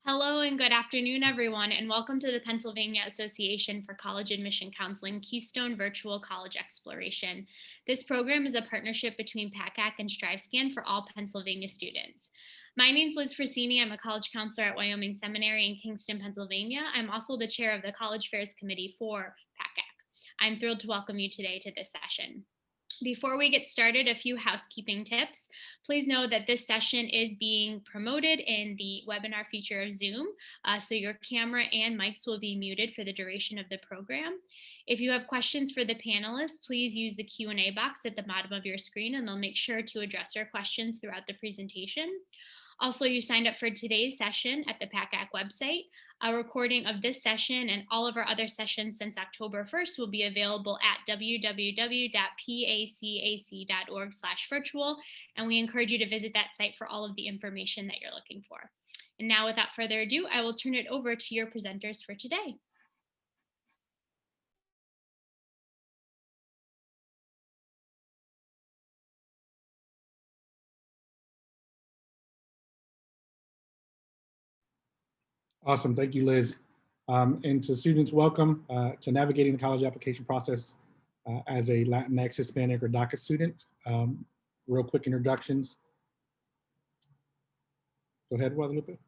Hello and good afternoon, everyone, and welcome to the Pennsylvania Association for College Admission Counseling Keystone Virtual College Exploration. This program is a partnership between PACAC and StriveScan for all Pennsylvania students. My name is Liz Frasini. I'm a college counselor at Wyoming Seminary in Kingston, Pennsylvania. I'm also the chair of the College Fairs Committee for PACAC. I'm thrilled to welcome you today to this session. Before we get started, a few housekeeping tips. Please know that this session is being promoted in the webinar feature of Zoom, so your camera and mics will be muted for the duration of the program. If you have questions for the panelists, please use the Q&A box at the bottom of your screen, and they'll make sure to address your questions throughout the presentation. Also, you signed up for today's session at the PACAC website. A recording of this session and all of our other sessions since October 1st will be available at www.pacac.org/virtual, and we encourage you to visit that site for all of the information that you're looking for. And now, without further ado, I will turn it over to your presenters for today. Awesome, thank you, Liz. And to students, welcome to navigating the college application process as a Latinx, Hispanic, or DACA student. Real quick introductions. Go ahead, Guadalupe.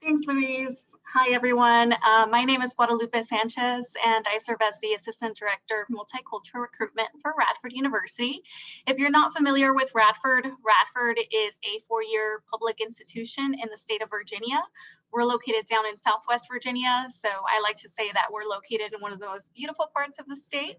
Thanks, Louise. Hi, everyone. My name is Guadalupe Sanchez, and I serve as the Assistant Director of Multicultural Recruitment for Radford University. If you're not familiar with Radford, Radford is a four-year public institution in the state of Virginia. We're located down in Southwest Virginia, so I like to say that we're located in one of the most beautiful parts of the state.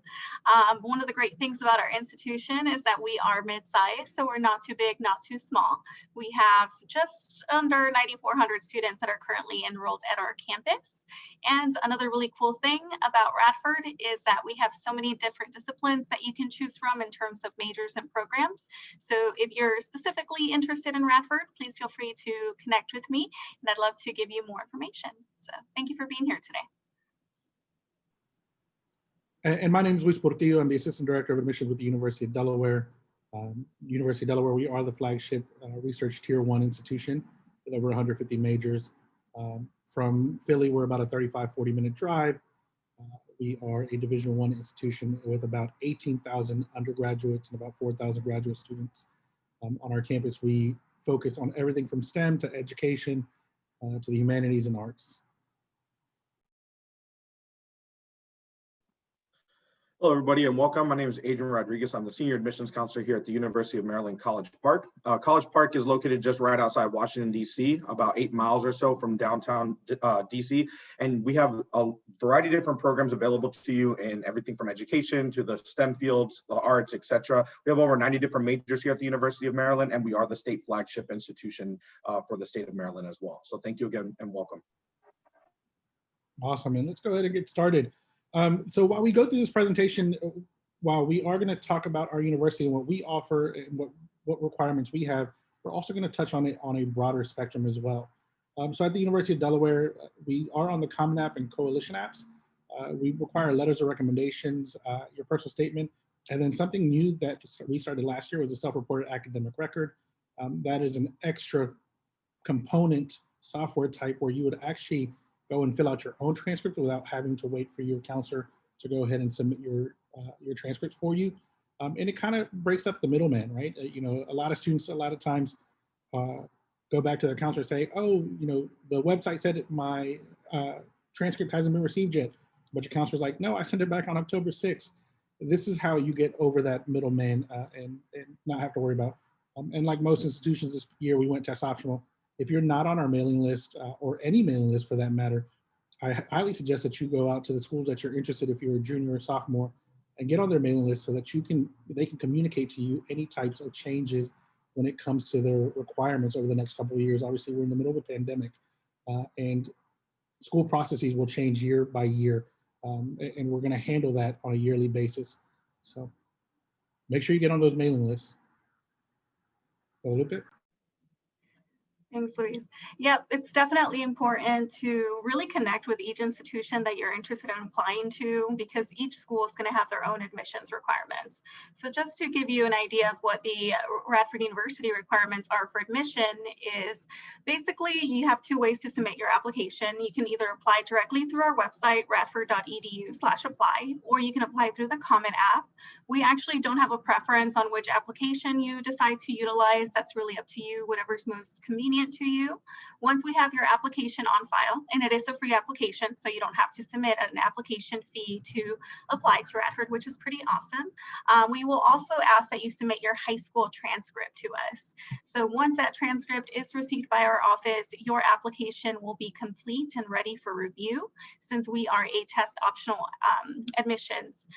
One of the great things about our institution is that we are mid-sized, so we're not too big, not too small. We have just under 9,400 students that are currently enrolled at our campus. And another really cool thing about Radford is that we have so many different disciplines that you can choose from in terms of majors and programs. So if you're specifically interested in Radford, please feel free to connect with me, and I'd love to give you more information. So thank you for being here today. And my name is Luis Portillo. I'm the Assistant Director of Admissions with the University of Delaware. University of Delaware, we are the flagship research tier 1 institution with over 150 majors. From Philly, we're about a 35-40 minute drive. We are a Division I institution with about 18,000 undergraduates and about 4,000 graduate students. On our campus, we focus on everything from STEM to education to the humanities and arts. Hello, everybody, and welcome. My name is Adrian Rodriguez. I'm the Senior Admissions Counselor here at the University of Maryland, College Park. College Park is located just right outside Washington, D.C., about 8 miles or so from downtown D.C., and we have a variety of different programs available to you in everything from education to the STEM fields, the arts, etc. We have over 90 different majors here at the University of Maryland, and we are the state flagship institution for the state of Maryland as well. So thank you again and welcome. Awesome, and let's go ahead and get started. So while we go through this presentation, while we are going to talk about our university and what we offer and what requirements we have, we're also going to touch on it on a broader spectrum as well. So at the University of Delaware, we are on the Common App and Coalition apps. We require letters of recommendations, your personal statement, and then something new that we started last year was a self-reported academic record. That is an extra component software type where you would actually go and fill out your own transcript without having to wait for your counselor to go ahead and submit your transcript for you. And it kind of breaks up the middleman, right? You know, a lot of students, a lot of times go back to their counselor and say, oh, you know, the website said my transcript hasn't been received yet. But your counselor's like, no, I sent it back on October 6th. This is how you get over that middleman and not have to worry about. And like most institutions this year, we went test optional. If you're not on our mailing list or any mailing list for that matter, I highly suggest that you go out to the schools that you're interested if you're a junior or sophomore and get on their mailing list so that they can communicate to you any types of changes when it comes to their requirements over the next couple of years. Obviously, we're in the middle of a pandemic and school processes will change year by year, and we're going to handle that on a yearly basis. So make sure you get on those mailing lists. A little bit. Thanks, Louise. Yep, it's definitely important to really connect with each institution that you're interested in applying to, because each school is going to have their own admissions requirements. So just to give you an idea of what the Radford University requirements are for admission is basically you have two ways to submit your application. You can either apply directly through our website, radford.edu/apply, or you can apply through the Common App. We actually don't have a preference on which application you decide to utilize. That's really up to you, whatever's most convenient to you. Once we have your application on file, and it is a free application, so you don't have to submit an application fee to apply to Radford, which is pretty awesome. We will also ask that you submit your high school transcript to us. So once that transcript is received by our office, your application will be complete and ready for review, since we are a test optional admissions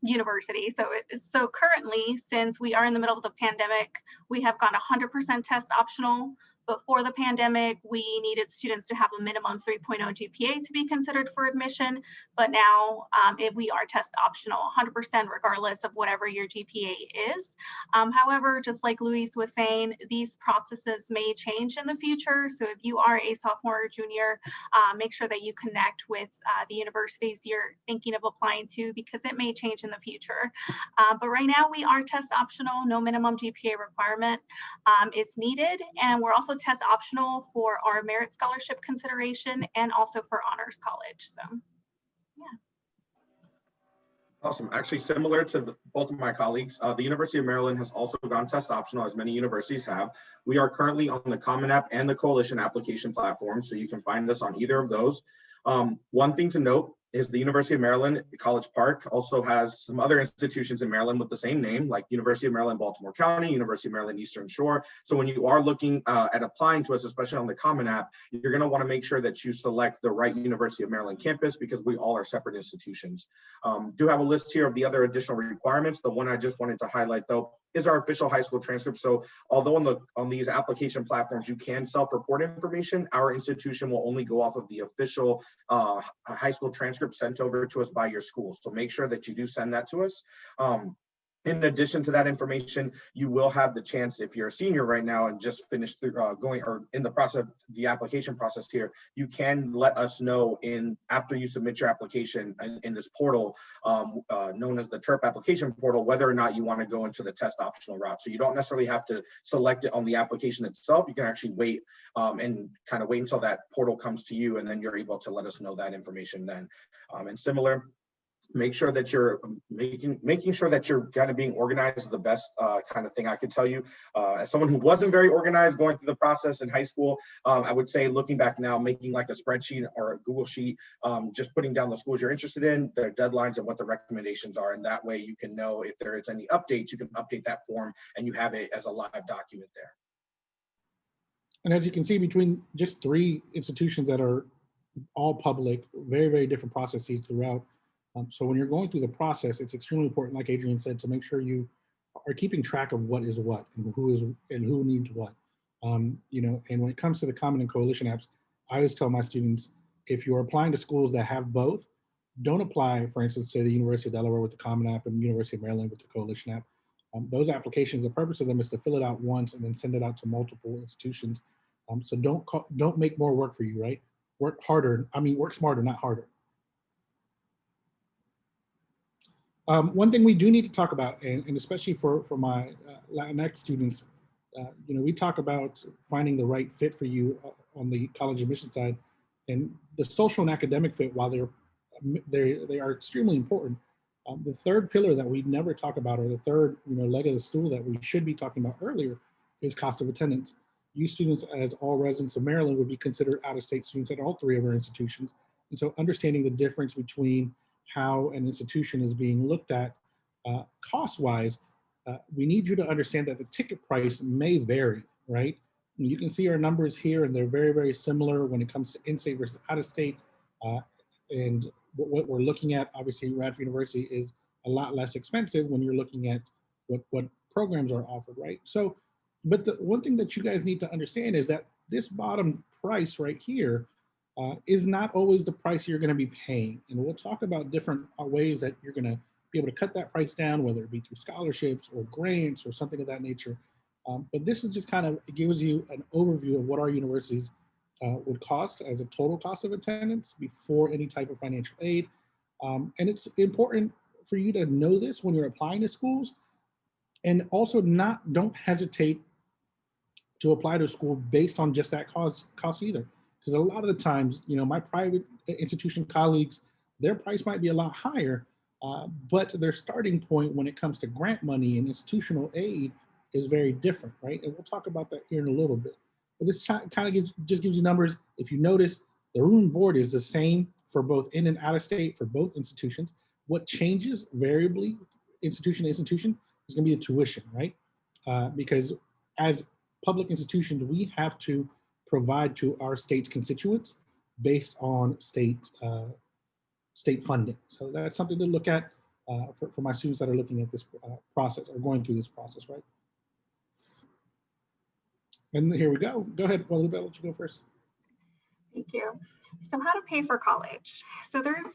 university. So currently, since we are in the middle of the pandemic, we have gone 100% test optional. Before the pandemic, we needed students to have a minimum 3.0 GPA to be considered for admission, but now if we are test optional 100% regardless of whatever your GPA is. However, just like Luis was saying, these processes may change in the future. So if you are a sophomore or junior, make sure that you connect with the universities you're thinking of applying to, because it may change in the future. But right now we are test optional, no minimum GPA requirement is needed. And we're also test optional for our merit scholarship consideration and also for honors college. So yeah. Awesome. Actually, similar to both of my colleagues, the University of Maryland has also gone test optional, as many universities have. We are currently on the Common App and the Coalition application platform, so you can find us on either of those. One thing to note is the University of Maryland College Park also has some other institutions in Maryland with the same name, like University of Maryland, Baltimore County, University of Maryland, Eastern Shore. So when you are looking at applying to us, especially on the Common App, you're gonna wanna make sure that you select the right University of Maryland campus, because we all are separate institutions. Do have a list here of the other additional requirements. The one I just wanted to highlight though is our official high school transcript. So although on these application platforms, you can self-report information, our institution will only go off of the official high school transcript sent over to us by your school. So make sure that you do send that to us. In addition to that information, you will have the chance, if you're a senior right now and just finished going or in the process of the application process here, you can let us know after you submit your application in this portal known as the TERP application portal, whether or not you want to go into the test optional route. So you don't necessarily have to select it on the application itself. You can actually wait and kind of wait until that portal comes to you, and then you're able to let us know that information then. And similar, make sure that you're making sure that you're kind of being organized is the best kind of thing I could tell you. As someone who wasn't very organized going through the process in high school, I would say looking back now, making like a spreadsheet or a Google sheet, just putting down the schools you're interested in, their deadlines, and what the recommendations are. And that way you can know if there is any updates, you can update that form and you have it as a live document there. And as you can see, between just 3 institutions that are all public, very, very different processes throughout. So when you're going through the process, it's extremely important, like Adrian said, to make sure you are keeping track of what is what and who needs what. You know, and when it comes to the Common and Coalition apps, I always tell my students, if you're applying to schools that have both, don't apply, for instance, to the University of Delaware with the Common App and University of Maryland with the Coalition app. Those applications, the purpose of them is to fill it out once and then send it out to multiple institutions. So don't make more work for you, right? Work harder. I mean, work smarter, not harder. One thing we do need to talk about, and especially for my Latinx students, you know, we talk about finding the right fit for you on the college admission side, and the social and academic fit, while they are extremely important. The third pillar that we never talk about, or the third leg of the stool that we should be talking about earlier, is cost of attendance. You students, as all residents of Maryland, would be considered out-of-state students at all 3 of our institutions, and so understanding the difference between how an institution is being looked at cost-wise, we need you to understand that the ticket price may vary, right? And you can see our numbers here, and they're very, very similar when it comes to in-state versus out-of-state. And what we're looking at, obviously, Radford University is a lot less expensive when you're looking at what programs are offered, right? So, but the one thing that you guys need to understand is that this bottom price right here is not always the price you're going to be paying. And we'll talk about different ways that you're going to be able to cut that price down, whether it be through scholarships or grants or something of that nature. But this is just kind of, it gives you an overview of what our universities would cost as a total cost of attendance before any type of financial aid. And it's important for you to know this when you're applying to schools, and also don't hesitate to apply to a school based on just that cost either. Because a lot of the times, my private institution colleagues, their price might be a lot higher, but their starting point when it comes to grant money and institutional aid is very different, right? And we'll talk about that here in a little bit. But this kind of just gives you numbers. If you notice, the room and board is the same for both in and out of state for both institutions. What changes variably institution to institution is going to be the tuition, right? Because as public institutions, we have to provide to our state's constituents based on state funding. So that's something to look at for my students that are looking at this process or going through this process, right? And here we go. Go ahead, Guadalupe, I'll let you go first. Thank you. So how to pay for college. So there's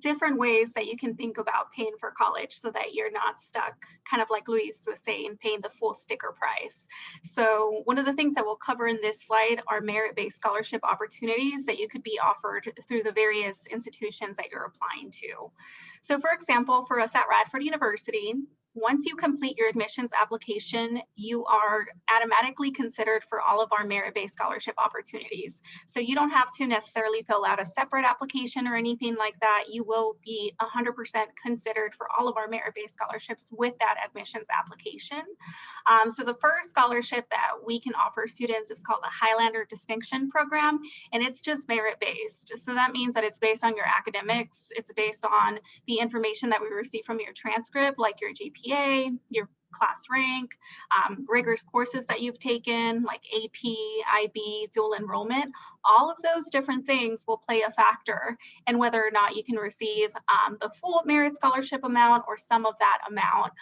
different ways that you can think about paying for college so that you're not stuck, kind of like Luis was saying, paying the full sticker price. So one of the things that we'll cover in this slide are merit-based scholarship opportunities that you could be offered through the various institutions that you're applying to. So for example, for us at Radford University, once you complete your admissions application, you are automatically considered for all of our merit-based scholarship opportunities. So you don't have to necessarily fill out a separate application or anything like that. You will be 100% considered for all of our merit-based scholarships with that admissions application. So the first scholarship that we can offer students is called the Highlander Distinction Program, and it's just merit-based. So that means that it's based on your academics. It's based on the information that we receive from your transcript, like your GPA, your class rank, rigorous courses that you've taken, like AP, IB, dual enrollment. All of those different things will play a factor in whether or not you can receive the full merit scholarship amount or some of that amount.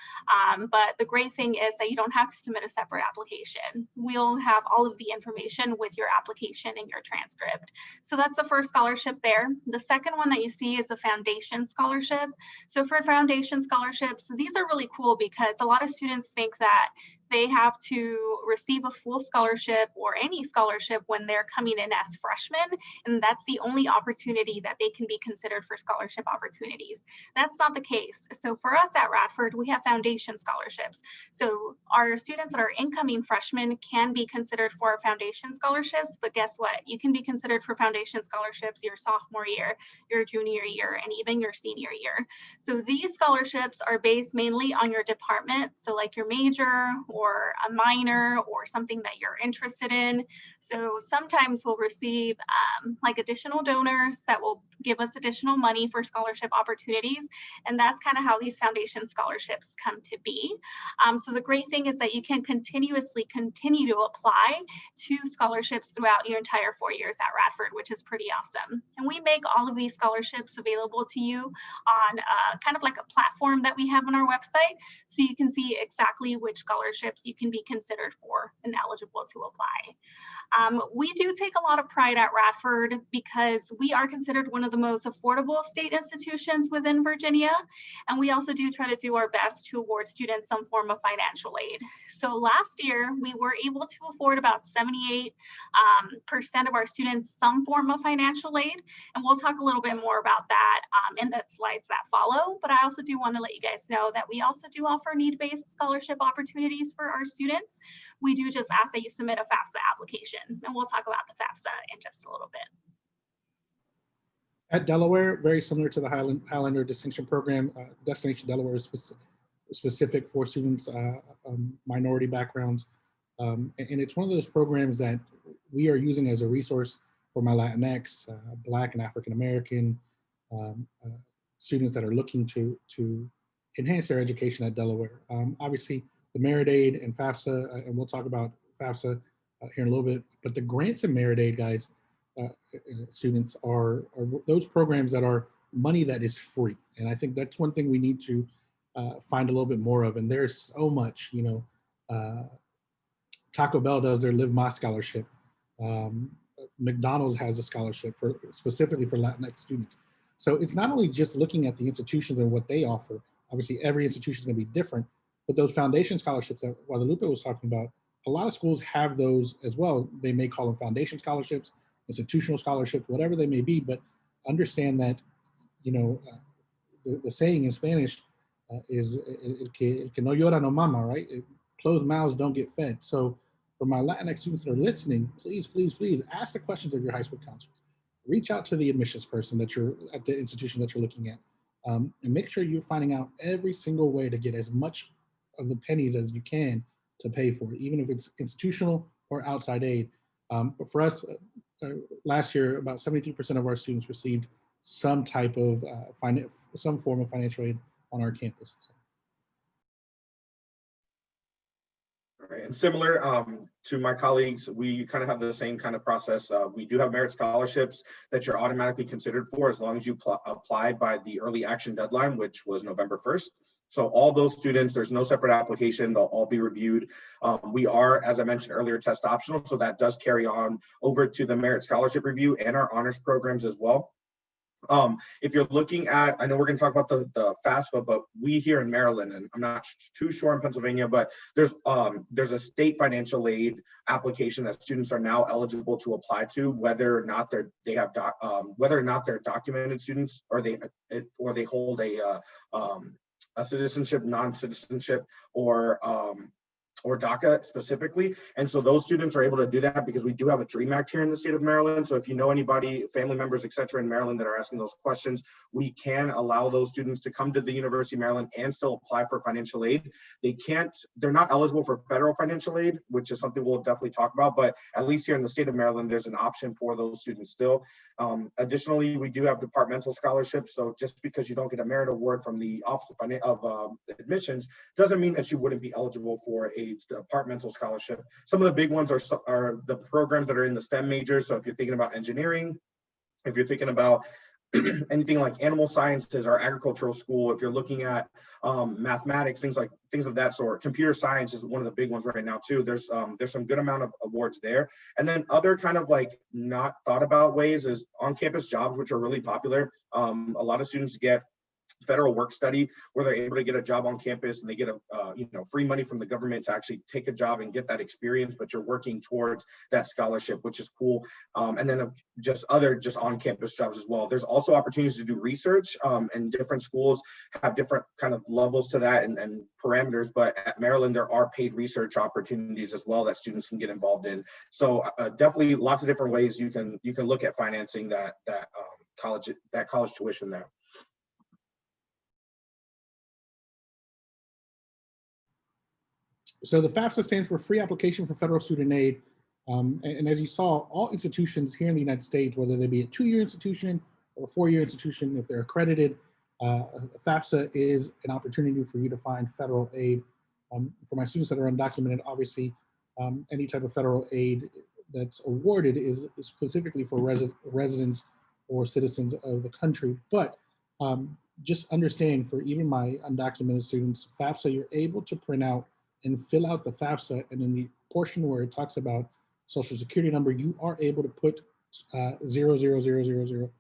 But the great thing is that you don't have to submit a separate application. We'll have all of the information with your application and your transcript. So that's the first scholarship there. The second one that you see is a foundation scholarship. So for foundation scholarships, these are really cool because a lot of students think that they have to receive a full scholarship or any scholarship when they're coming in as freshmen, and that's the only opportunity that they can be considered for scholarship opportunities. That's not the case. So for us at Radford, we have foundation scholarships. So our students that are incoming freshmen can be considered for our foundation scholarships, but guess what? You can be considered for foundation scholarships your sophomore year, your junior year, and even your senior year. So these scholarships are based mainly on your department, so like your major or a minor or something that you're interested in. So sometimes we'll receive like additional donors that will give us additional money for scholarship opportunities. And that's kind of how these foundation scholarships come to be. So the great thing is that you can continuously continue to apply to scholarships throughout your entire 4 years at Radford, which is pretty awesome. And we make all of these scholarships available to you on kind of like a platform that we have on our website. So you can see exactly which scholarships you can be considered for and eligible to apply. We do take a lot of pride at Radford because we are considered one of the most affordable state institutions within Virginia. And we also do try to do our best to award students some form of financial aid. So last year, we were able to afford about 78% of our students some form of financial aid. And we'll talk a little bit more about that in the slides that follow. But I also do want to let you guys know that we also do offer need-based scholarship opportunities for our students. We do just ask that you submit a FAFSA application, and we'll talk about the FAFSA in just a little bit. At Delaware, very similar to the Highlander Distinction Program, Destination Delaware is specific for students, minority backgrounds. And it's one of those programs that we are using as a resource for my Latinx, Black and African American students that are looking to enhance their education at Delaware. Obviously, the Merit Aid and FAFSA, and we'll talk about FAFSA here in a little bit, but the grants and Merit Aid, guys, students are those programs that are money that is free. And I think that's one thing we need to find a little bit more of. And there's so much, Taco Bell does their Live My scholarship. McDonald's has a scholarship specifically for Latinx students. So it's not only just looking at the institutions and what they offer. Obviously, every institution is going to be different, But those foundation scholarships that Guadalupe was talking about, a lot of schools have those as well. They may call them foundation scholarships, institutional scholarships, whatever they may be, but understand that, the saying in Spanish is el que no llora no mama, right? Closed mouths don't get fed. So for my Latinx students that are listening, please, please, please ask the questions of your high school counselors. Reach out to the admissions person that you're at the institution that you're looking at, and make sure you're finding out every single way to get as much of the pennies as you can to pay for it, even if it's institutional or outside aid. But for us, last year, about 73% of our students received some type of some form of financial aid on our campus. All right, and similar to my colleagues, we kind of have the same kind of process. We do have merit scholarships that you're automatically considered for as long as you apply by the early action deadline, which was November 1st. So all those students, there's no separate application, they'll all be reviewed. We are, as I mentioned earlier, test optional, so that does carry on over to the merit scholarship review and our honors programs as well. If you're looking at, I know we're going to talk about the FAFSA, but we here in Maryland, and I'm not too sure in Pennsylvania, but there's a state financial aid application that students are now eligible to apply to, whether or not they're documented students, or they hold a citizenship, non-citizenship, or DACA specifically. And so those students are able to do that because we do have a DREAM Act here in the state of Maryland. So if you know anybody, family members, et cetera, in Maryland that are asking those questions, we can allow those students to come to the University of Maryland and still apply for financial aid. They're not eligible for federal financial aid, which is something we'll definitely talk about, but at least here in the state of Maryland, there's an option for those students still. Additionally, we do have departmental scholarships. So just because you don't get a merit award from the Office of Admissions doesn't mean that you wouldn't be eligible for a departmental scholarship. Some of the big ones are the programs that are in the STEM majors. So if you're thinking about engineering, if you're thinking about anything like animal sciences or agricultural school, if you're looking at mathematics, things of that sort. Computer science is one of the big ones right now too. There's some good amount of awards there. And then other kind of like not thought about ways is on-campus jobs, which are really popular. A lot of students get federal work study where they're able to get a job on campus and they get free money from the government to actually take a job and get that experience, but you're working towards that scholarship, which is cool. And then just on-campus jobs as well. There's also opportunities to do research, and different schools have different kind of levels to that and parameters, but at Maryland there are paid research opportunities as well that students can get involved in. So definitely lots of different ways you can look at financing that college tuition there. So the FAFSA stands for Free Application for Federal Student Aid. And as you saw, all institutions here in the United States, whether they be a 2-year institution or a 4-year institution, if they're accredited, FAFSA is an opportunity for you to find federal aid. For my students that are undocumented, obviously, any type of federal aid that's awarded is specifically for residents or citizens of the country. But just understand, for even my undocumented students, FAFSA, you're able to print out and fill out the FAFSA, and in the portion where it talks about social security number, you are able to put 00000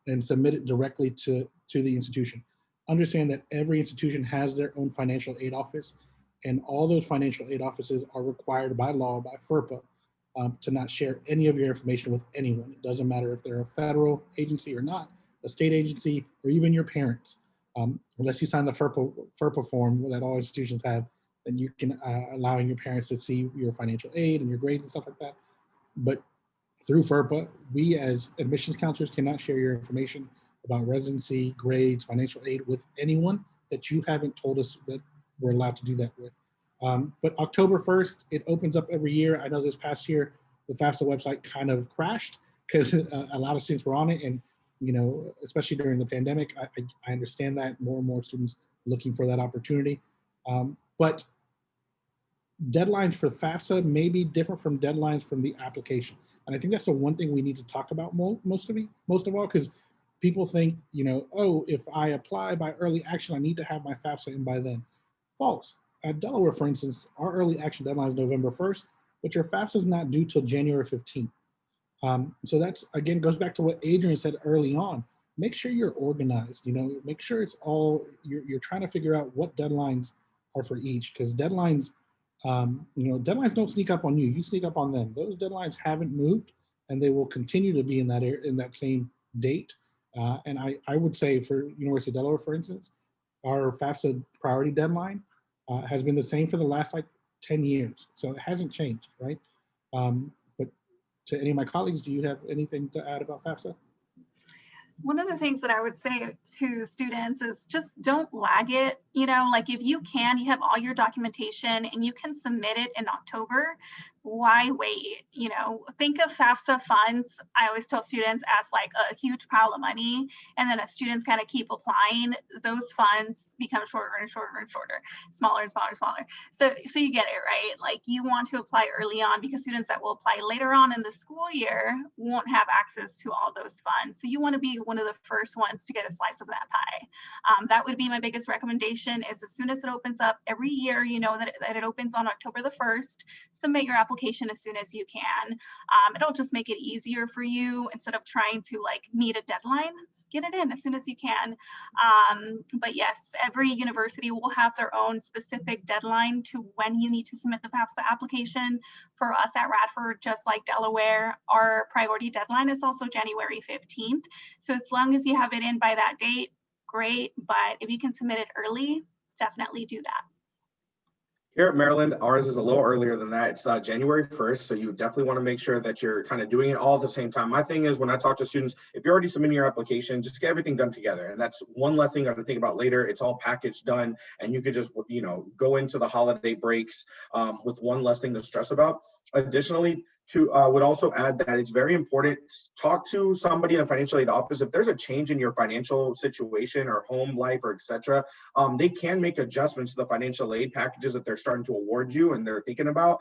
and submit it directly to the institution. Understand that every institution has their own financial aid office, and all those financial aid offices are required by law, by FERPA, to not share any of your information with anyone. It doesn't matter if they're a federal agency or not, a state agency, or even your parents. Unless you sign the FERPA form that all institutions have, then you can allowing your parents to see your financial aid and your grades and stuff like that. But through FERPA, we as admissions counselors cannot share your information about residency, grades, financial aid with anyone that you haven't told us that we're allowed to do that with. But October 1st, it opens up every year. I know this past year, the FAFSA website kind of crashed because a lot of students were on it, and especially during the pandemic, I understand that more and more students looking for that opportunity. But deadlines for FAFSA may be different from deadlines from the application. And I think that's the one thing we need to talk about most of all, because people think, oh, if I apply by early action, I need to have my FAFSA in by then. False. At Delaware, for instance, our early action deadline is November 1st, but your FAFSA is not due till January 15th. So that's, again, goes back to what Adrian said early on. Make sure you're organized, make sure it's all, you're trying to figure out what deadlines are for each, because deadlines, deadlines don't sneak up on you. You sneak up on them. Those deadlines haven't moved, and they will continue to be in that same date. And I would say for University of Delaware, for instance, our FAFSA priority deadline has been the same for the last like 10 years. So it hasn't changed, right? But to any of my colleagues, do you have anything to add about FAFSA? One of the things that I would say to students is just don't lag it. Like if you have all your documentation and you can submit it in October, why wait? Think of FAFSA funds. I always tell students as like a huge pile of money, and then as students kind of keep applying, those funds become shorter and shorter and shorter, smaller and smaller and smaller. So you get it, right? Like you want to apply early on, because students that will apply later on in the school year won't have access to all those funds. So you want to be one of the first ones to get a slice of that pie. That would be my biggest recommendation, is as soon as it opens up every year, that it opens on October the 1st, submit your application as soon as you can. It'll just make it easier for you instead of trying to like meet a deadline. Get it in as soon as you can. But yes, every university will have their own specific deadline to when you need to submit the FAFSA application. For us at Radford, just like Delaware, our priority deadline is also January 15th. So as long as you have it in by that date, great. But if you can submit it early, definitely do that. Here at Maryland, ours is a little earlier than that. It's January 1st. So you definitely want to make sure that you're kind of doing it all at the same time. My thing is, when I talk to students, if you're already submitting your application, just get everything done together. And that's one less thing I have to think about later. It's all packaged done. And you could just, go into the holiday breaks with one less thing to stress about. Additionally, would also add that it's very important to talk to somebody in a financial aid office. If there's a change in your financial situation or home life or etc., they can make adjustments to the financial aid packages that they're starting to award you and they're thinking about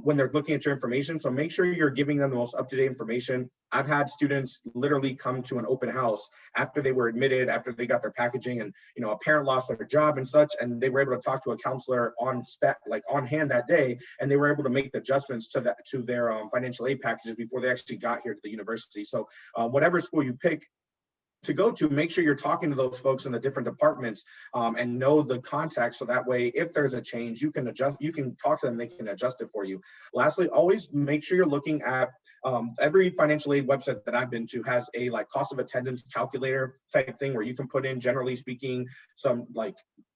when they're looking at your information. So make sure you're giving them the most up-to-date information. I've had students literally come to an open house after they were admitted, after they got their packaging, and a parent lost their job and such, and they were able to talk to a counselor on hand that day, and they were able to make the adjustments to their financial aid packages before they actually got here to the university. So whatever school you pick to go to, make sure you're talking to those folks in the different departments and know the contacts, so that way if there's a change, you can talk to them, they can adjust it for you. Lastly, always make sure you're looking at every financial aid website that I've been to has a cost of attendance calculator type thing where you can put in, generally speaking, some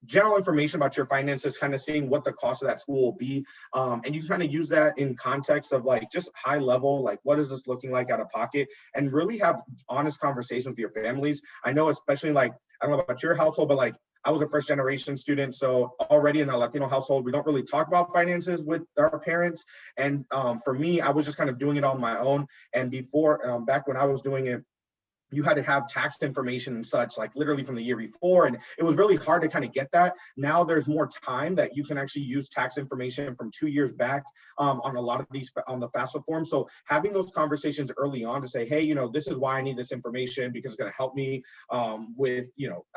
general information about your finances, kind of seeing what the cost of that school will be. And you kind of use that in context of just high level, what is this looking like out of pocket, and really have honest conversations with your families. I know, especially I don't know about your household, but I was a first generation student. So already in a Latino household, we don't really talk about finances with our parents. And for me, I was just kind of doing it on my own. And before, back when I was doing it, you had to have tax information and such, literally from the year before. And it was really hard to kind of get that. Now there's more time that you can actually use tax information from 2 years back on a lot of these, on the FAFSA form. So having those conversations early on to say, hey, this is why I need this information, because it's going to help me with,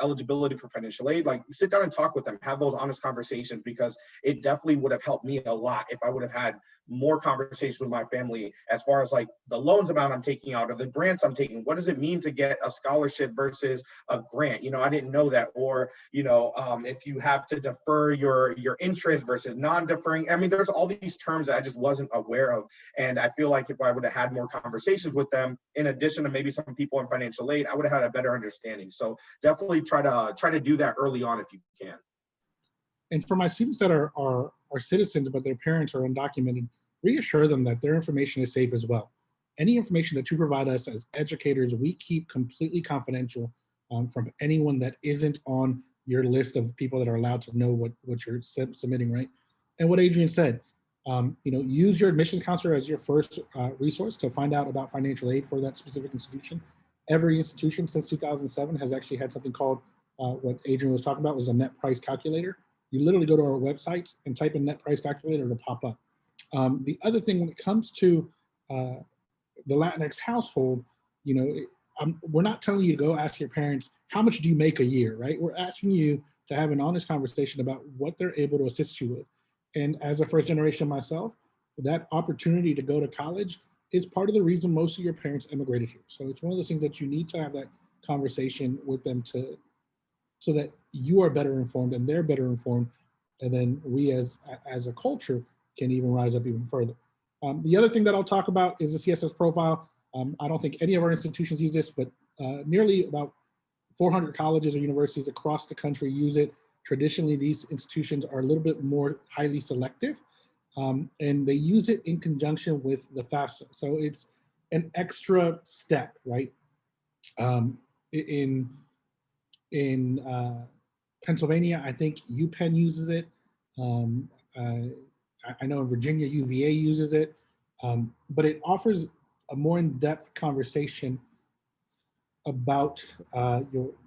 eligibility for financial aid. Sit down and talk with them, have those honest conversations, because it definitely would have helped me a lot if I would have had more conversations with my family as far as the loans amount I'm taking out or the grants I'm taking. What does it mean to get a scholarship versus a grant? I didn't know that. Or, if you have to defer your interest versus non-deferring. I mean, there's all these terms that I just wasn't aware of. And I feel like if I would have had more conversations with them, in addition to maybe some people in financial aid, I would have had a better understanding. So definitely try to do that early on if you can. And for my students that are citizens, but their parents are undocumented, reassure them that their information is safe as well. Any information that you provide us as educators, we keep completely confidential from anyone that isn't on your list of people that are allowed to know what you're submitting, right? And what Adrian said, use your admissions counselor as your first resource to find out about financial aid for that specific institution. Every institution since 2007 has actually had something called what Adrian was talking about, was a net price calculator. You literally go to our websites and type in net price calculator to pop up. The other thing, when it comes to the Latinx household, we're not telling you to go ask your parents, how much do you make a year, right? We're asking you to have an honest conversation about what they're able to assist you with. And as a first generation myself, that opportunity to go to college is part of the reason most of your parents immigrated here. So it's one of those things that you need to have that conversation with them so that you are better informed and they're better informed And then we as a culture can even rise up even further. The other thing that I'll talk about is the CSS profile. I don't think any of our institutions use this, but nearly about 400 colleges or universities across the country use it. Traditionally, these institutions are a little bit more highly selective, and they use it in conjunction with the FAFSA. So it's an extra step, right? In Pennsylvania, I think UPenn uses it. I know in Virginia, UVA uses it, but it offers a more in-depth conversation about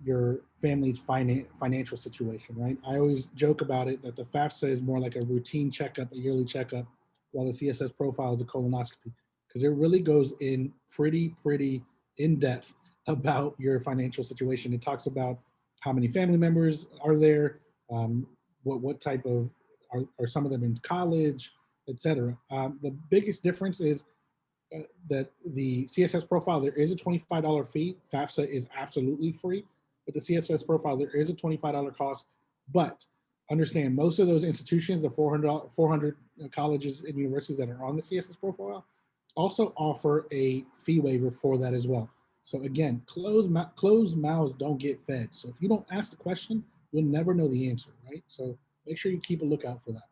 your family's financial situation, right? I always joke about it that the FAFSA is more like a routine checkup, a yearly checkup, while the CSS profile is a colonoscopy, because it really goes in pretty in depth about your financial situation. It talks about how many family members are there, what type of, are some of them in college, etc. The biggest difference is that the CSS profile, there is a $25 fee. FAFSA is absolutely free, but the CSS profile, there is a $25 cost. But understand, most of those institutions, the 400 colleges and universities that are on the CSS profile, also offer a fee waiver for that as well. So again, closed mouths don't get fed. So if you don't ask the question, you'll never know the answer, right? So make sure you keep a lookout for that.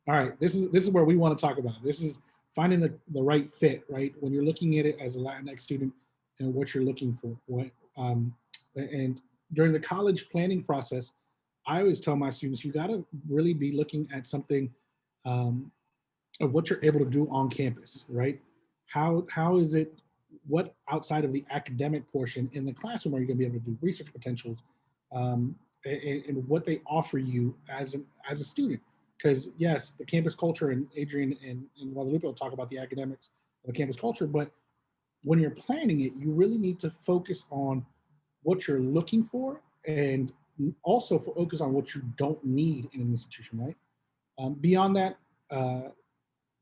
All right, this is where we want to talk about. This is finding the right fit, right? When you're looking at it as a Latinx student and what you're looking for. And during the college planning process, I always tell my students, you gotta really be looking at something of what you're able to do on campus, right? How is it, what outside of the academic portion in the classroom are you gonna be able to do research potentials, and what they offer you as a student? Because yes, the campus culture, and Adrian and Guadalupe will talk about the academics of the campus culture, but when you're planning it, you really need to focus on what you're looking for, and also focus on what you don't need in an institution, right? Beyond that,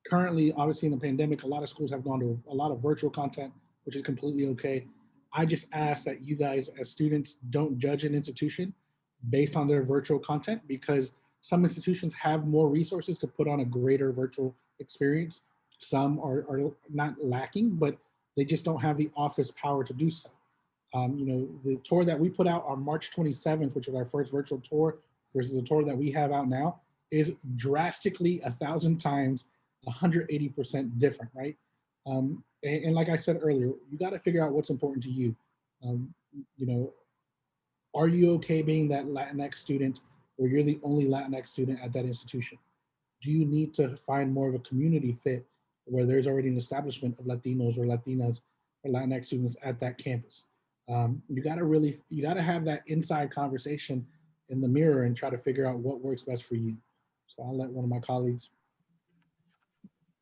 currently, obviously in the pandemic, a lot of schools have gone to a lot of virtual content, which is completely okay. I just ask that you guys as students don't judge an institution based on their virtual content, because some institutions have more resources to put on a greater virtual experience. Some are not lacking, but they just don't have the office power to do so. The tour that we put out on March 27th, which was our first virtual tour, versus the tour that we have out now, is drastically 1,000 times 180% different, right? And like I said earlier, you got to figure out what's important to you. Are you okay being that Latinx student, or you're the only Latinx student at that institution? Do you need to find more of a community fit where there's already an establishment of Latinos or Latinas or Latinx students at that campus? You got to have that inside conversation in the mirror and try to figure out what works best for you. So I'll let one of my colleagues.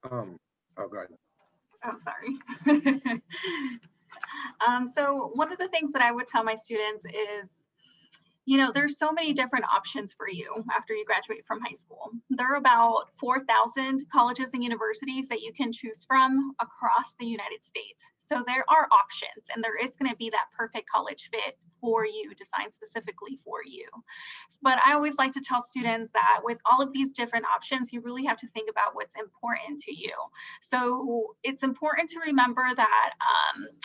Oh, go ahead. Oh, sorry. So one of the things that I would tell my students is, there's so many different options for you after you graduate from high school. There are about 4,000 colleges and universities that you can choose from across the United States. So there are options, and there is going to be that perfect college fit for you, designed specifically for you. But I always like to tell students that with all of these different options, you really have to think about what's important to you. So it's important to remember that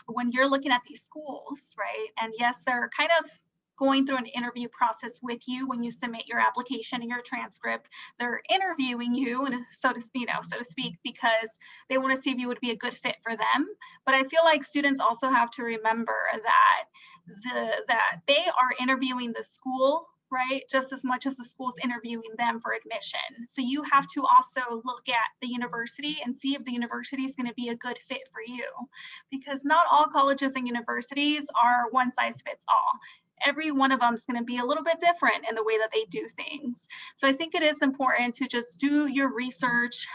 when you're looking at these schools, right, and yes, they're kind of going through an interview process with you when you submit your application and your transcript. They're interviewing you, and so to speak, because they want to see if you would be a good fit for them. But I feel like students also have to remember that they are interviewing the school, right, just as much as the school's interviewing them for admission. So you have to also look at the university and see if the university is going to be a good fit for you, because not all colleges and universities are one size fits all. Every one of them is going to be a little bit different in the way that they do things. So I think it is important to just do your research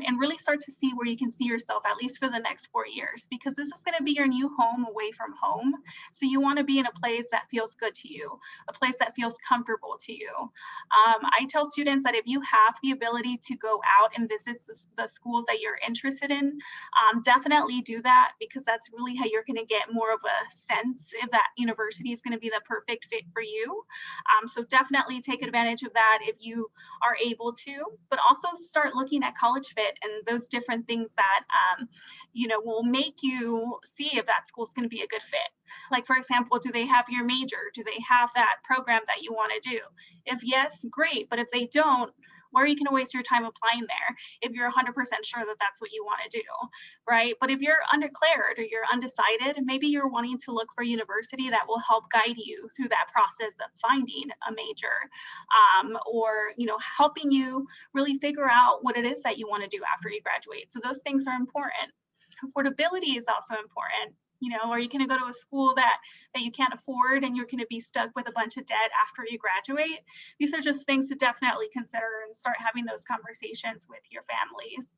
and really start to see where you can see yourself, at least for the next 4 years, because this is going to be your new home away from home. So you want to be in a place that feels good to you, a place that feels comfortable to you. I tell students that if you have the ability to go out and visit the schools that you're interested in, definitely do that, because that's really how you're going to get more of a sense if that university is going to be the perfect fit for you. So definitely take advantage of that if you are able to, but also start looking at college fit and those different things that, will make you see if that school is going to be a good fit. Like, for example, do they have your major? Do they have that program that you want to do? If yes, great. But if they don't, where are you going to waste your time applying there if you're 100% sure that that's what you want to do, right? But if you're undeclared or you're undecided, maybe you're wanting to look for a university that will help guide you through that process of finding a major, or helping you really figure out what it is that you want to do after you graduate. So those things are important. Affordability is also important. Are you going to go to a school that you can't afford and you're going to be stuck with a bunch of debt after you graduate? These are just things to definitely consider and start having those conversations with your families.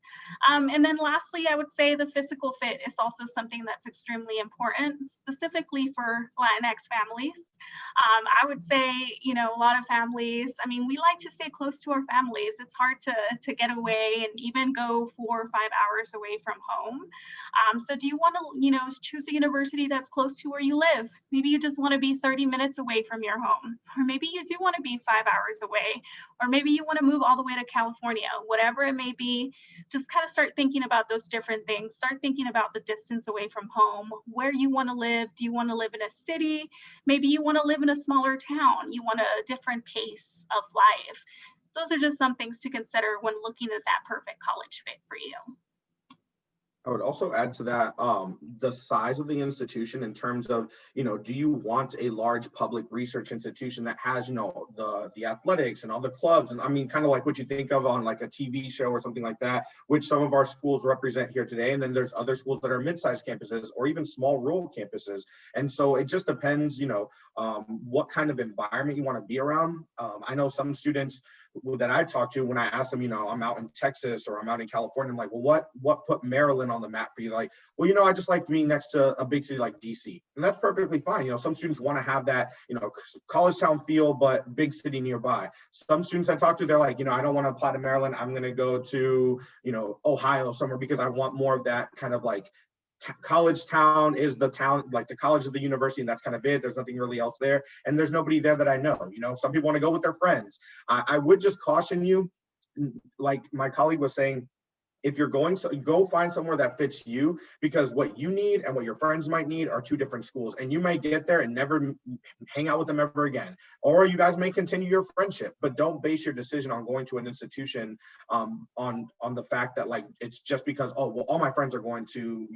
And then lastly, I would say the physical fit is also something that's extremely important, specifically for Latinx families. I would say, a lot of families, we like to stay close to our families. It's hard to get away and even go 4 or 5 hours away from home. So do you want to, choose a university that's close to where you live? Maybe you just want to be 30 minutes away from your home, or maybe you do want to be 5 hours away, or maybe you want to move all the way to California. Whatever it may be, just kind of start thinking about those different things. Start thinking about the distance away from home, where you want to live. Do you want to live in a city? Maybe you want to live in a smaller town. You want a different pace of life. Those are just some things to consider when looking at that perfect college fit for you. I would also add to that the size of the institution in terms of, do you want a large public research institution that has, the athletics and all the clubs, and kind of like what you think of on like a TV show or something like that, which some of our schools represent here today. And then there's other schools that are mid-sized campuses or even small rural campuses. And so it just depends, what kind of environment you want to be around. I know some students that I talk to, when I ask them, I'm out in Texas or I'm out in California, I'm like, well, what put Maryland on the map for you? Like, well, I just like being next to a big city like DC, and that's perfectly fine. Some students want to have that, college town feel, but big city nearby. Some students I talk to, they're like, I don't want to apply to Maryland. I'm going to go to, Ohio somewhere because I want more of that kind of like college town is the town, like the college of the university, and that's kind of it. There's nothing really else there, and there's nobody there that I know. Some people want to go with their friends. I would just caution you, like my colleague was saying, if you're going to go find somewhere that fits you, because what you need and what your friends might need are two different schools, and you might get there and never hang out with them ever again, or you guys may continue your friendship. But don't base your decision on going to an institution on the fact that like it's just because, oh well, all my friends are going to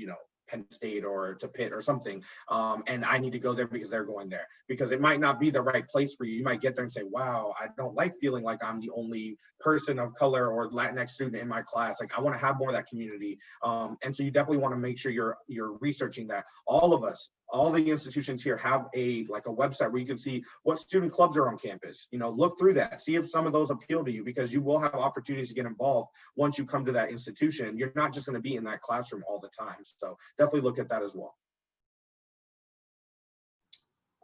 Penn State or to Pitt or something, and I need to go there because they're going there, because it might not be the right place for you. You might get there and say, wow, I don't like feeling like I'm the only person of color or Latinx student in my class. Like, I want to have more of that community. And so you definitely want to make sure you're researching that. All of us, all the institutions here have a website where you can see what student clubs are on campus. Look through that, see if some of those appeal to you, because you will have opportunities to get involved once you come to that institution. You're not just going to be in that classroom all the time. So definitely look at that as well.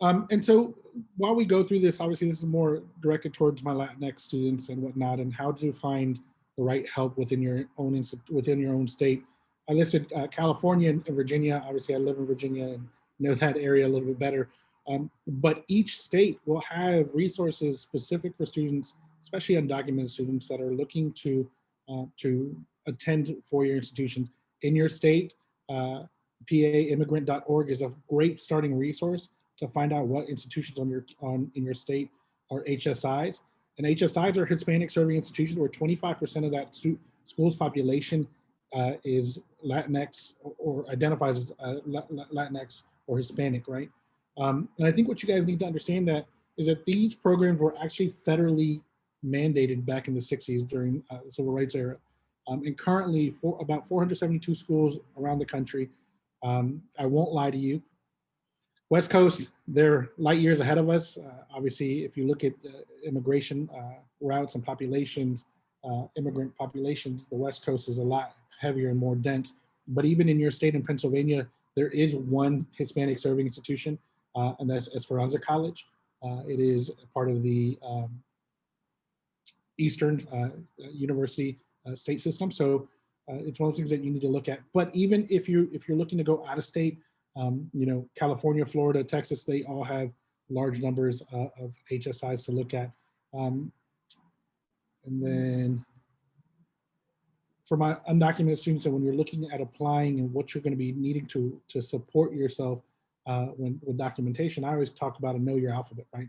And so while we go through this, obviously this is more directed towards my Latinx students and whatnot, and how to find the right help within your own state. I listed California and Virginia. Obviously, I live in Virginia and know that area a little bit better. But each state will have resources specific for students, especially undocumented students that are looking to attend four-year institutions. In your state, paimmigrant.org is a great starting resource to find out what institutions in your state are HSIs. And HSIs are Hispanic serving institutions where 25% of that school's population is Latinx or identifies as Latinx or Hispanic, right? And I think what you guys need to understand is that these programs were actually federally mandated back in the 60s during the Civil Rights era. And currently, for about 472 schools around the country. I won't lie to you, West Coast, they're light years ahead of us. Obviously, if you look at immigration routes and populations, immigrant populations, the West Coast is a lot heavier and more dense. But even in your state in Pennsylvania, there is one Hispanic serving institution, and that's Esperanza College. It is part of the Eastern University state system. So it's one of those things that you need to look at. But even if you're looking to go out of state, California, Florida, Texas, they all have large numbers of HSIs to look at. And then for my undocumented students, and when you're looking at applying and what you're going to be needing to support yourself with documentation, I always talk about a know your alphabet, right?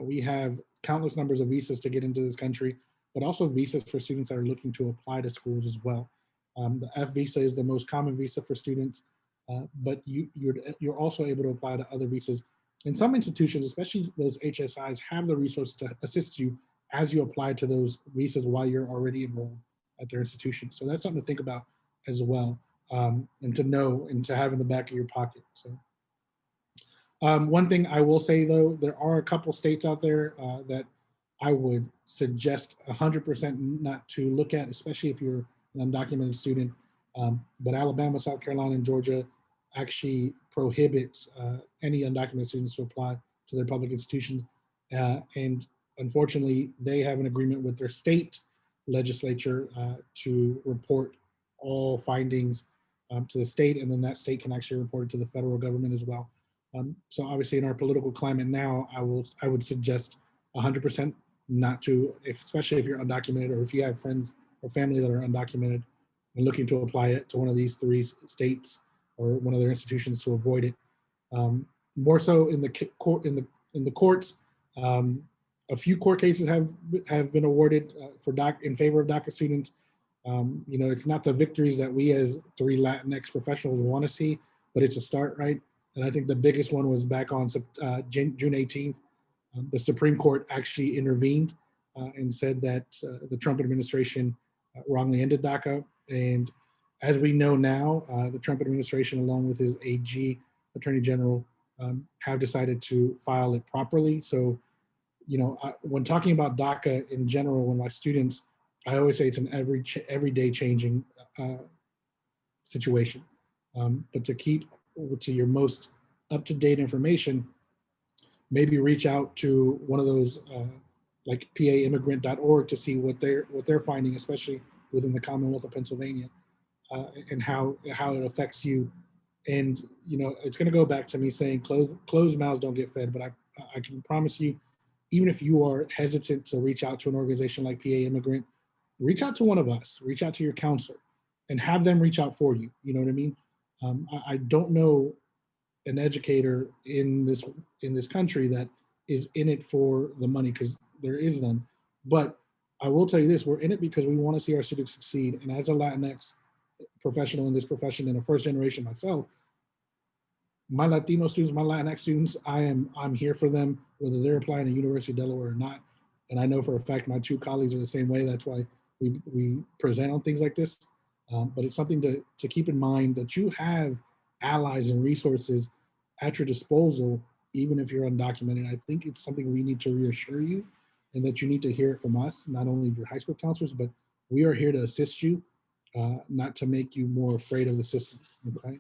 We have countless numbers of visas to get into this country, but also visas for students that are looking to apply to schools as well. The F visa is the most common visa for students, but you're also able to apply to other visas. And some institutions, especially those HSIs, have the resources to assist you as you apply to those visas while you're already enrolled at their institution. So that's something to think about as well, and to know and to have in the back of your pocket. So one thing I will say though, there are a couple states out there that I would suggest 100% not to look at, especially if you're an undocumented student. But Alabama, South Carolina, and Georgia actually prohibits any undocumented students to apply to their public institutions. And unfortunately, they have an agreement with their state legislature to report all findings to the state, and then that state can actually report it to the federal government as well. So obviously in our political climate now, I would suggest 100% not to, especially if you're undocumented or if you have friends or family that are undocumented and looking to apply it to one of these 3 states or one of their institutions to avoid it. More so in the courts, a few court cases have been awarded in favor of DACA students. You know, it's not the victories that we as 3 Latinx professionals want to see, but it's a start, right? And I think the biggest one was back on June 18th. The Supreme Court actually intervened and said that the Trump administration wrongly ended DACA. And as we know now, the Trump administration, along with his AG, Attorney General, have decided to file it properly. So, you know, when talking about DACA in general, with my students, I always say it's an everyday changing situation. But to keep to your most up-to-date information, maybe reach out to one of those like paimmigrant.org to see what they're finding, especially within the Commonwealth of Pennsylvania, and how it affects you. And you know, it's going to go back to me saying closed mouths don't get fed, but I can promise you, even if you are hesitant to reach out to an organization like PA Immigrant, reach out to one of us, reach out to your counselor, and have them reach out for you. You know what I mean? I don't know an educator in this country that is in it for the money, because there is none. But I will tell you this: we're in it because we want to see our students succeed. And as a Latinx professional in this profession, and a first generation myself, my Latino students, my Latinx students, I'm here for them, whether they're applying to University of Delaware or not. And I know for a fact my 2 colleagues are the same way. That's why we present on things like this. But it's something to keep in mind, that you have allies and resources at your disposal, even if you're undocumented. I think it's something we need to reassure you, and that you need to hear it from us, not only your high school counselors, but we are here to assist you, not to make you more afraid of the system. Okay.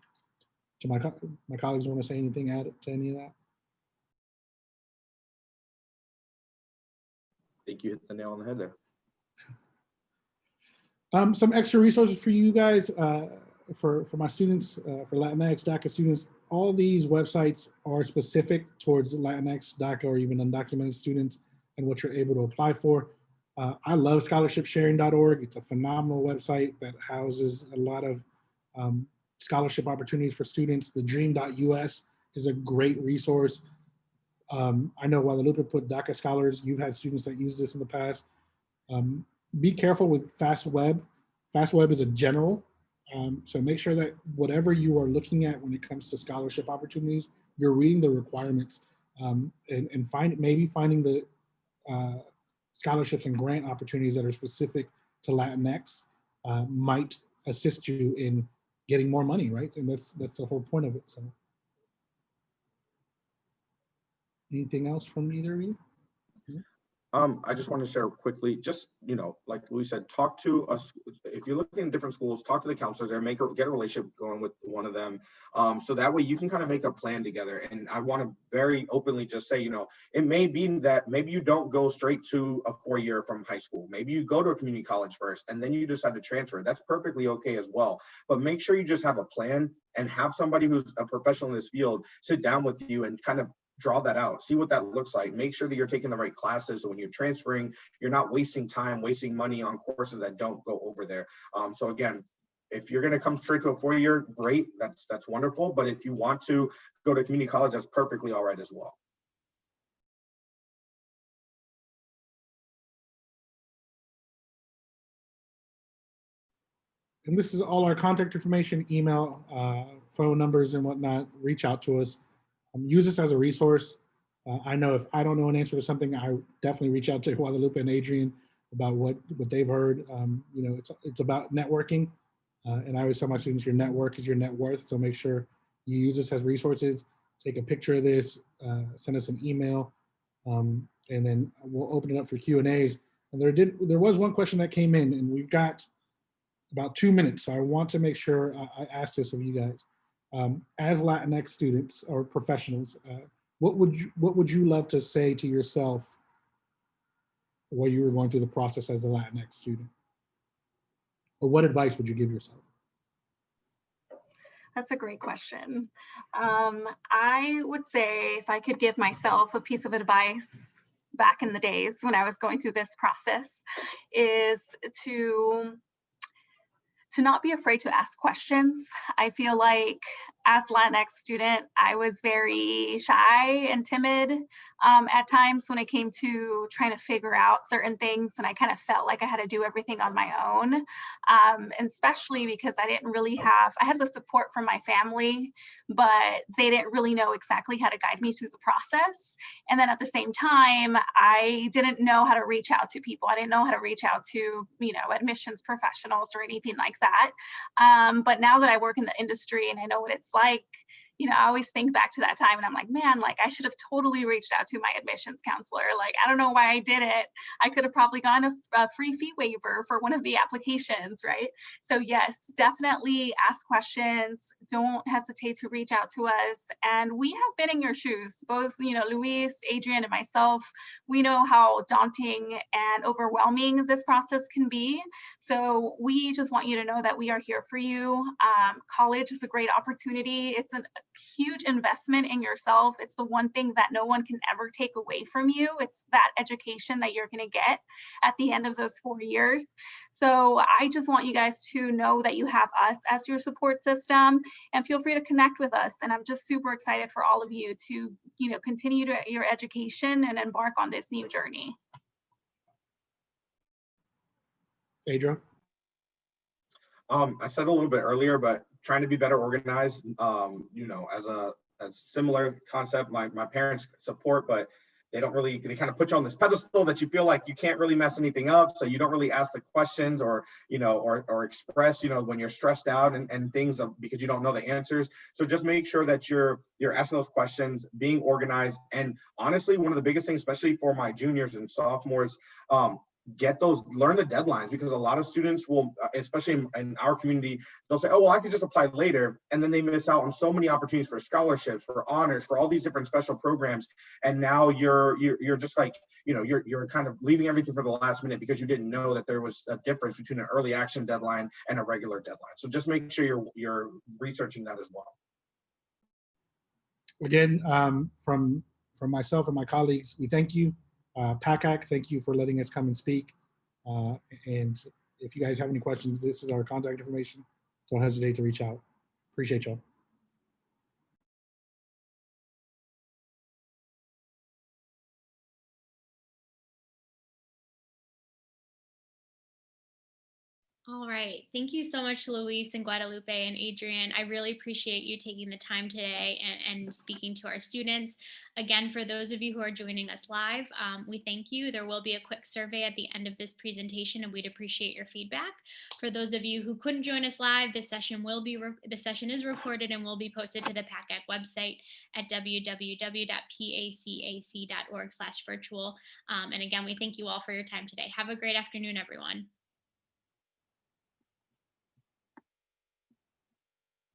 Do my colleagues want to say anything, add to any of that? I think you hit the nail on the head there. Some extra resources for you guys, for my students, for Latinx, DACA students. All these websites are specific towards Latinx, DACA, or even undocumented students, and what you're able to apply for. I love scholarshipsharing.org. It's a phenomenal website that houses a lot of scholarship opportunities for students. The dream.us is a great resource. I know Guadalupe put DACA scholars. You've had students that use this in the past. Be careful with FastWeb. FastWeb is a general. So make sure that whatever you are looking at when it comes to scholarship opportunities, you're reading the requirements, and maybe finding the scholarships and grant opportunities that are specific to Latinx might assist you in getting more money, right? And that's the whole point of it. So anything else from either of you? I just want to share quickly, just, you know, like Louis said, talk to us. If you're looking at different schools, talk to the counselors there, get a relationship going with one of them. So that way you can kind of make a plan together. And I want to very openly just say, you know, it may be that maybe you don't go straight to a 4-year from high school. Maybe you go to a community college first, and then you decide to transfer. That's perfectly okay as well. But make sure you just have a plan and have somebody who's a professional in this field sit down with you and kind of draw that out, see what that looks like, make sure that you're taking the right classes. So when you're transferring, you're not wasting time, wasting money on courses that don't go over there. So again, if you're going to come straight to a 4-year, great, that's wonderful. But if you want to go to community college, that's perfectly all right as well. And this is all our contact information, email, phone numbers and whatnot. Reach out to us. Use this as a resource. I know if I don't know an answer to something, I definitely reach out to Guadalupe and Adrian about what they've heard. You know, it's about networking. And I always tell my students, your network is your net worth. So make sure you use this as resources. Take a picture of this, send us an email, and then we'll open it up for Q&As. And there was one question that came in, and we've got about 2 minutes. So I want to make sure I ask this of you guys. As Latinx students or professionals, what would you love to say to yourself while you were going through the process as a Latinx student? Or what advice would you give yourself? That's a great question. I would say if I could give myself a piece of advice back in the days when I was going through this process, is to not be afraid to ask questions. I feel like as Latinx student, I was very shy and timid at times when it came to trying to figure out certain things, and I kind of felt like I had to do everything on my own, and especially because I had the support from my family, but they didn't really know exactly how to guide me through the process. And then at the same time, I didn't know how to reach out to people. I didn't know how to reach out to, admissions professionals or anything like that. But now that I work in the industry and I know what it's like, I always think back to that time and I'm like, man, like I should have totally reached out to my admissions counselor. Like, I don't know why I did it. I could have probably gotten a free fee waiver for one of the applications, right? So yes, definitely ask questions. Don't hesitate to reach out to us. And we have been in your shoes, both, Luis, Adrian, and myself. We know how daunting and overwhelming this process can be. So we just want you to know that we are here for you. College is a great opportunity. It's a huge investment in yourself. It's the one thing that no one can ever take away from you. It's that education that you're going to get at the end of those 4 years. So I just want you guys to know that you have us as your support system, and feel free to connect with us. And I'm just super excited for all of you to, continue your education and embark on this new journey. Adrian? I said a little bit earlier, but trying to be better organized, as similar concept, my parents support, but they kind of put you on this pedestal that you feel like you can't really mess anything up. So you don't really ask the questions or express, when you're stressed out and things because you don't know the answers. So just make sure that you're asking those questions, being organized. And honestly, one of the biggest things, especially for my juniors and sophomores, learn the deadlines, because a lot of students will, especially in our community, they'll say, oh, well, I could just apply later. And then they miss out on so many opportunities for scholarships, for honors, for all these different special programs. And now you're just like, you're kind of leaving everything for the last minute because you didn't know that there was a difference between an early action deadline and a regular deadline. So just make sure you're researching that as well. Again, from myself and my colleagues, we thank you. PACAC, thank you for letting us come and speak. And if you guys have any questions, this is our contact information. Don't hesitate to reach out. Appreciate y'all. All right. Thank you so much, Luis and Guadalupe and Adrian. I really appreciate you taking the time today and speaking to our students. Again, for those of you who are joining us live, we thank you. There will be a quick survey at the end of this presentation, and we'd appreciate your feedback. For those of you who couldn't join us live, this session is recorded and will be posted to the PACAC website at www.pacac.org/virtual. And again, we thank you all for your time today. Have a great afternoon, everyone.